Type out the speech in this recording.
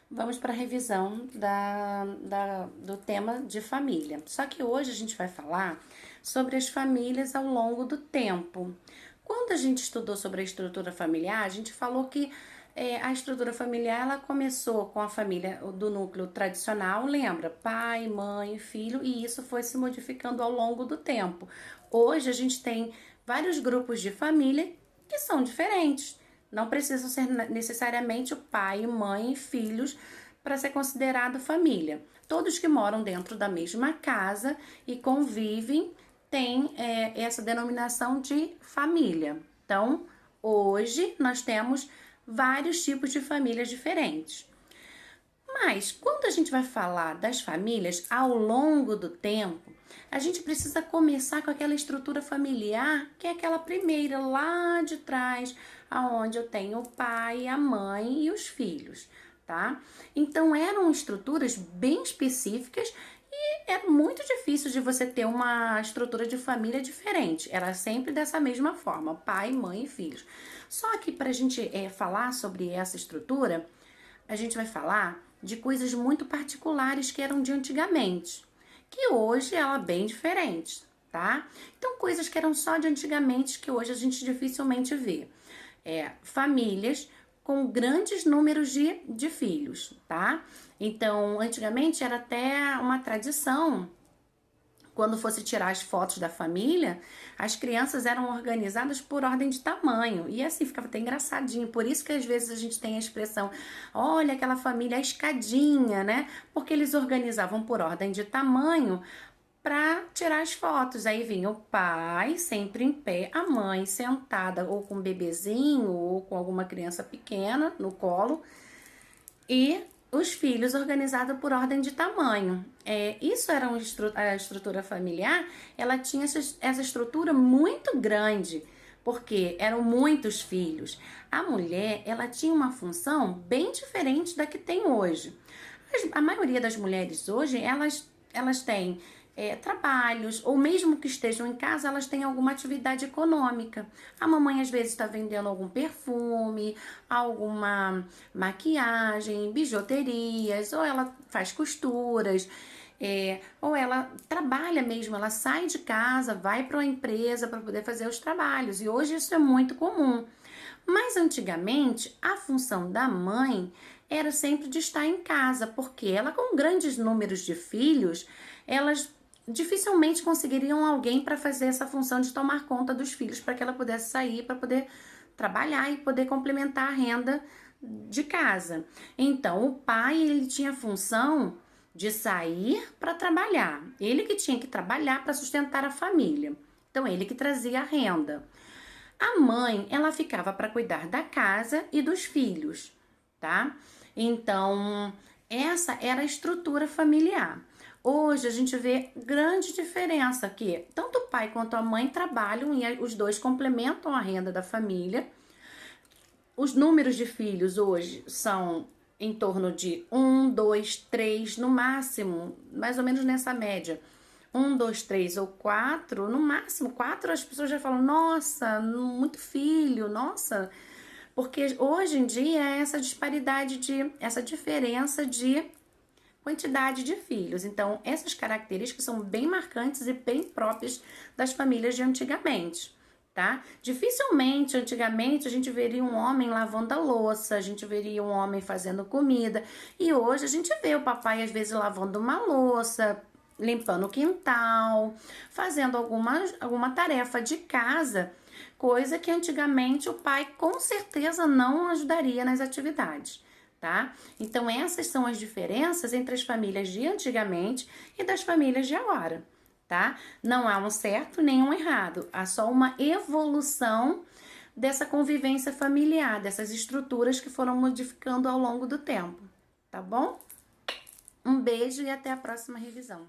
Vamos para a revisão do tema de família. Só que hoje a gente vai falar sobre as famílias ao longo do tempo. Quando a gente estudou sobre a estrutura familiar, a gente falou que a estrutura familiar ela começou com a família do núcleo tradicional, lembra? Pai, mãe, filho, e isso foi se modificando ao longo do tempo. Hoje a gente tem vários grupos de família que são diferentes. Não precisam ser necessariamente o pai, mãe e filhos para ser considerado família. Todos que moram dentro da mesma casa e convivem têm essa denominação de família. Então, hoje nós temos vários tipos de famílias diferentes. Mas quando a gente vai falar das famílias ao longo do tempo, a gente precisa começar com aquela estrutura familiar, que é aquela primeira lá de trás, aonde eu tenho o pai, a mãe e os filhos, tá? Então eram estruturas bem específicas e era muito difícil de você ter uma estrutura de família diferente. Era sempre dessa mesma forma, pai, mãe e filhos. Só que para a gente falar sobre essa estrutura, a gente vai falar de coisas muito particulares que eram de antigamente, que hoje ela é bem diferente, tá? Então, coisas que eram só de antigamente que hoje a gente dificilmente vê. Famílias com grandes números de filhos, tá? Então, antigamente era até uma tradição quando fosse tirar as fotos da família, as crianças eram organizadas por ordem de tamanho. E assim ficava até engraçadinho. Por isso que às vezes a gente tem a expressão, olha aquela família, a escadinha, né? Porque eles organizavam por ordem de tamanho para tirar as fotos. Aí vinha o pai sempre em pé, a mãe sentada ou com um bebezinho ou com alguma criança pequena no colo e os filhos organizados por ordem de tamanho. Isso era a estrutura familiar, ela tinha essa estrutura muito grande, porque eram muitos filhos. A mulher, ela tinha uma função bem diferente da que tem hoje. A maioria das mulheres hoje, elas têm trabalhos, ou mesmo que estejam em casa, elas têm alguma atividade econômica. A mamãe às vezes está vendendo algum perfume, alguma maquiagem, bijuterias, ou ela faz costuras, ou ela trabalha mesmo, ela sai de casa, vai para uma empresa para poder fazer os trabalhos. E hoje isso é muito comum. Mas antigamente, a função da mãe era sempre de estar em casa, porque ela, com grandes números de filhos, elas dificilmente conseguiriam alguém para fazer essa função de tomar conta dos filhos, para que ela pudesse sair, para poder trabalhar e poder complementar a renda de casa. Então, o pai, ele tinha a função de sair para trabalhar. Ele que tinha que trabalhar para sustentar a família. Então, ele que trazia a renda. A mãe, ela ficava para cuidar da casa e dos filhos, tá? Então, essa era a estrutura familiar. Hoje a gente vê grande diferença que tanto o pai quanto a mãe trabalham e os dois complementam a renda da família. Os números de filhos hoje são em torno de 1, 2, 3 no máximo, mais ou menos nessa média. 1, 2, 3 ou 4, no máximo 4, as pessoas já falam, nossa, muito filho, nossa. Porque hoje em dia é essa disparidade essa diferença de quantidade de filhos. Então, essas características são bem marcantes e bem próprias das famílias de antigamente, tá? Dificilmente, antigamente, a gente veria um homem lavando a louça, a gente veria um homem fazendo comida, e hoje a gente vê o papai, às vezes, lavando uma louça, limpando o quintal, fazendo alguma tarefa de casa, coisa que antigamente o pai com certeza não ajudaria nas atividades. Tá? Então essas são as diferenças entre as famílias de antigamente e das famílias de agora, tá? Não há um certo nem um errado, há só uma evolução dessa convivência familiar, dessas estruturas que foram modificando ao longo do tempo, tá bom? Um beijo e até a próxima revisão.